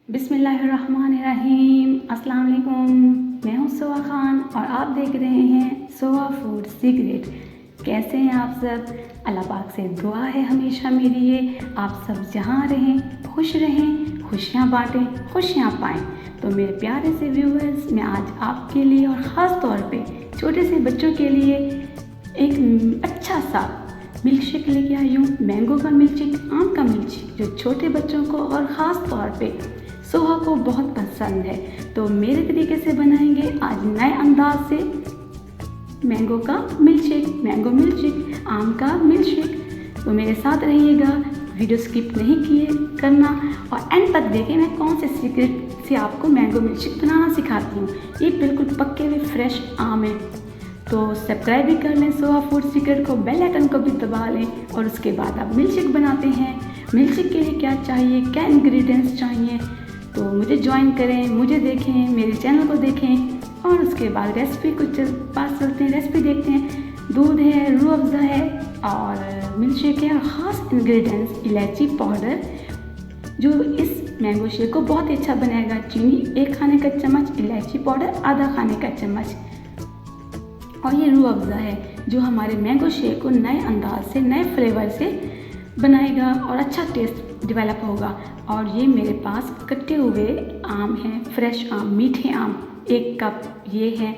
बिस्मिल्लाहिर्रहमानिर्रहीम। अस्सलाम वालेकुम। मैं हूँ सोहा खान और आप देख रहे हैं सोहा फूड सीक्रेट। कैसे हैं आप सब? अल्लाह पाक से दुआ है हमेशा मेरी ये आप सब जहाँ रहें खुश रहें, खुशियाँ बांटें, खुशियाँ पाएँ। तो मेरे प्यारे से व्यूअर्स, मैं आज आपके लिए और ख़ास तौर पे छोटे से बच्चों के लिए एक अच्छा सा मिल्क शेक लेके आई हूँ। मैंगो का मिल्क शेक, आम का मिल्क शेक, जो छोटे बच्चों को और ख़ास तौर पे सोहा को बहुत पसंद है। तो मेरे तरीके से बनाएंगे आज नए अंदाज से मैंगो का milk shake, mango milk shake, आम का मिल्क शेक। तो मेरे साथ रहिएगा, वीडियो स्किप नहीं किए करना और एंड तक देखें मैं कौन से सीक्रेट से आपको मैंगो मिल्क शेक बनाना सिखाती हूँ। ये बिल्कुल पक्के हुए फ्रेश आम है। तो सब्सक्राइब भी कर लें सोहा फूड सीक्रेट को, बेल आइकन को भी दबा लें और उसके बाद आप मिल्क शेक बनाते हैं। मिल्क शेक के लिए क्या चाहिए, क्या इंग्रेडिएंट्स चाहिए, तो मुझे ज्वाइन करें, मुझे देखें, मेरे चैनल को देखें और उसके बाद रेसिपी को पास करते हैं। रेसिपी देखते हैं। दूध है, रूह अफ़ज़ा है और मिल्क शेक है और ख़ास इंग्रेडिएंट्स इलायची पाउडर जो इस मैंगो शेक को बहुत ही अच्छा बनाएगा। चीनी 1 खाने का चम्मच, इलायची पाउडर आधा खाने का चम्मच और ये रूह अफ़ज़ा है जो हमारे मैंगो शेक को नए अंदाज से, नए फ्लेवर से बनाएगा और अच्छा टेस्ट डेवलप होगा। और ये मेरे पास कटे हुए आम हैं, फ्रेश आम, मीठे आम 1 कप ये है।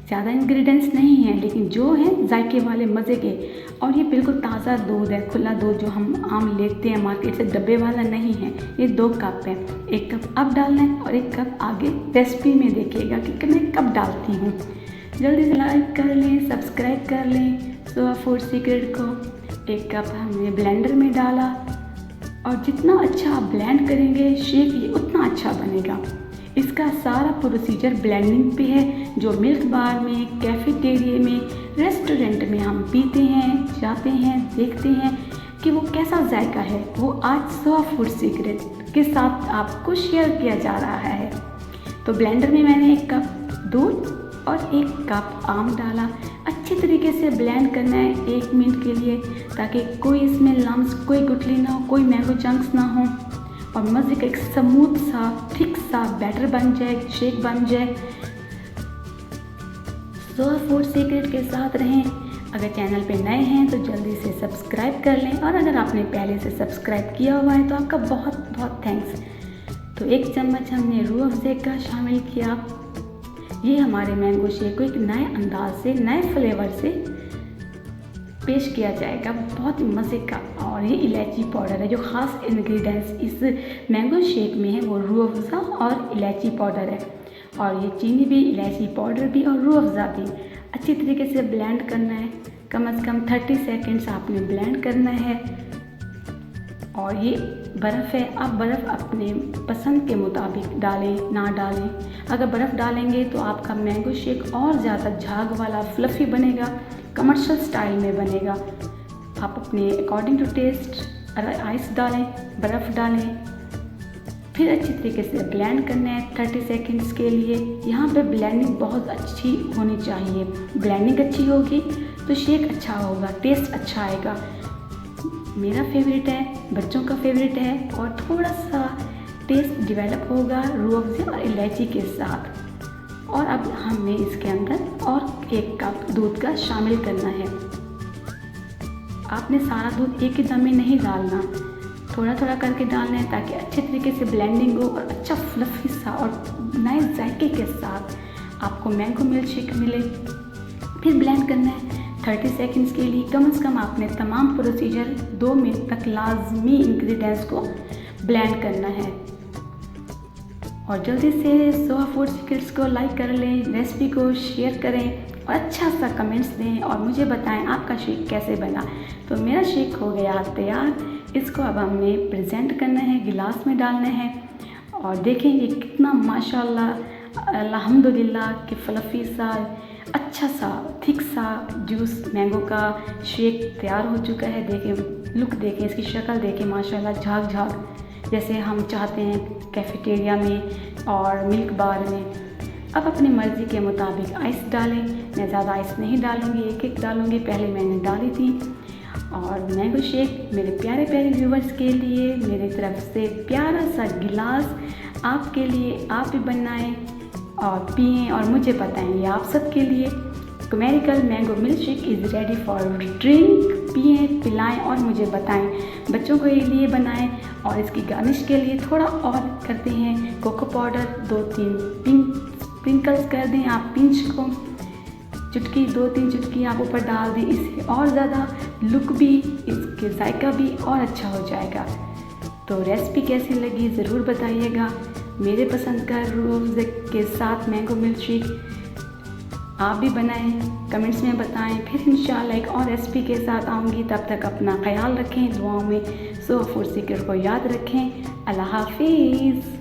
ज़्यादा इंग्रेडिएंट्स नहीं हैं लेकिन जो हैं जायके वाले, मज़े के। और ये बिल्कुल ताज़ा दूध है, खुला दूध जो हम आम लेते हैं मार्केट से, डब्बे वाला नहीं है। ये 2 कप है। 1 कप अब डालना है और 1 कप आगे रेसिपी में देखिएगा कि मैं कब डालती हूँ। जल्दी से लाइक कर लें, सब्सक्राइब कर लें सोहा फूड सीक्रेट को। 1 कप हमने ब्लेंडर में डाला और जितना अच्छा आप ब्लेंड करेंगे शेक ये उतना अच्छा बनेगा। इसका सारा प्रोसीजर ब्लेंडिंग पे है जो मिल्क बार में, कैफेटेरिया में, रेस्टोरेंट में हम पीते हैं, जाते हैं, देखते हैं कि वो कैसा जायका है। वो आज सोहा फूड सीक्रेट के साथ आपको शेयर किया जा रहा है। तो ब्लेंडर में मैंने 1 कप दूध और 1 कप आम डाला। अच्छे तरीके से ब्लेंड करना है 1 मिनट के लिए ताकि कोई इसमें लम्स, कोई गुठली ना हो, कोई मैंगो चंक्स ना हो और मज़े का एक स्मूथ सा, थिक सा बैटर बन जाए, शेक बन जाए। सोहा फूड सीक्रेट के साथ रहें। अगर चैनल पे नए हैं तो जल्दी से सब्सक्राइब कर लें और अगर आपने पहले से सब्सक्राइब किया हुआ है तो आपका बहुत बहुत थैंक्स। तो 1 चम्मच हमने रूह अफ़ज़ा का शामिल किया। ये हमारे मैंगो शेक को एक नए अंदाज से, नए फ्लेवर से पेश किया जाएगा, बहुत ही मज़े का। और ये इलायची पाउडर है जो ख़ास इंग्रेडिएंट्स इस मैंगो शेक में है, वो रूह अफ़ज़ा और इलायची पाउडर है। और ये चीनी भी, इलायची पाउडर भी और रूह अफ़ज़ा भी अच्छी तरीके से ब्लेंड करना है। कम से कम 30 सेकेंड्स आपने ब्लेंड करना है। और ये बर्फ़ है, आप बर्फ़ अपने पसंद के मुताबिक डालें, ना डालें। अगर बर्फ़ डालेंगे तो आपका मैंगो शेक और ज़्यादा झाग वाला, फ्लफ़ी बनेगा, कमर्शियल स्टाइल में बनेगा। आप अपने अकॉर्डिंग टू टेस्ट अगर आइस डालें, बर्फ़ डालें, फिर अच्छी तरीके से ब्लेंड करना है 30 सेकेंड्स के लिए। यहाँ पे ब्लेंडिंग बहुत अच्छी होनी चाहिए। ब्लेंडिंग अच्छी होगी तो शेक अच्छा होगा, टेस्ट अच्छा आएगा। मेरा फेवरेट है, बच्चों का फेवरेट है और थोड़ा सा टेस्ट डेवलप होगा रूह अफ़ज़ा और इलायची के साथ। और अब हमें इसके अंदर और 1 कप दूध का शामिल करना है। आपने सारा दूध एक ही दम में नहीं डालना, थोड़ा थोड़ा करके डालना है ताकि अच्छे तरीके से ब्लेंडिंग हो और अच्छा फ्लफ़ी सा और नए जायके के साथ आपको मैंगो मिल्क शेक मिले। फिर ब्लेंड करना है 30 सेकेंड्स के लिए। कम से कम आपने तमाम प्रोसीजर 2 मिनट तक लाजमी इंग्रेडिएंट्स को ब्लेंड करना है। और जल्दी से सोहा फूड सीक्रेट्स को लाइक कर लें, रेसिपी को शेयर करें और अच्छा सा कमेंट्स दें और मुझे बताएं आपका शेक कैसे बना। तो मेरा शेक हो गया तैयार। इसको अब हमने प्रेजेंट करना है, गिलास में डालना है। और देखें ये कितना माशाल्लाह अल्हम्दुलिल्लाह कि फ्लफ़ी सा, अच्छा सा, थिक सा जूस मैंगो का शेक तैयार हो चुका है। देखें, लुक देखें, इसकी शक्ल देखें, माशाल्लाह झाग झाग जैसे हम चाहते हैं कैफेटेरिया में और मिल्क बार में। अब अपनी मर्ज़ी के मुताबिक आइस डालें। मैं ज़्यादा आइस नहीं डालूँगी, 1 डालूँगी, पहले मैंने डाली थी। और मैंगो शेक मेरे प्यारे प्यारे व्यूवर्स के लिए मेरी तरफ से प्यारा सा गिलास आपके लिए, आप भी बनाएं और पिएं और मुझे बताएं। ये आप सबके लिए miracle mango milk shake is ready for drink. पिएं, पिलाएं और मुझे बताएं। बच्चों के लिए बनाएं और इसकी गार्निश के लिए थोड़ा और करते हैं कोको पाउडर 2-3 स्प्रिंकल्स कर दें आप पिंच को, चुटकी 2-3 चुटकी आप ऊपर डाल दें। इससे और ज़्यादा लुक भी, इसके जायका भी और अच्छा हो जाएगा। तो रेसिपी कैसी लगी ज़रूर बताइएगा। मेरे पसंद का रूल्स के साथ मैंगो मिल्क शेक आप भी बनाएं, कमेंट्स में बताएं। फिर इंशाल्लाह एक और रेसिपी के साथ आऊँगी। तब तक अपना ख्याल रखें, दुआओं में सोवा फूड सीक्रेट को याद रखें। अल्लाह हाफिज़।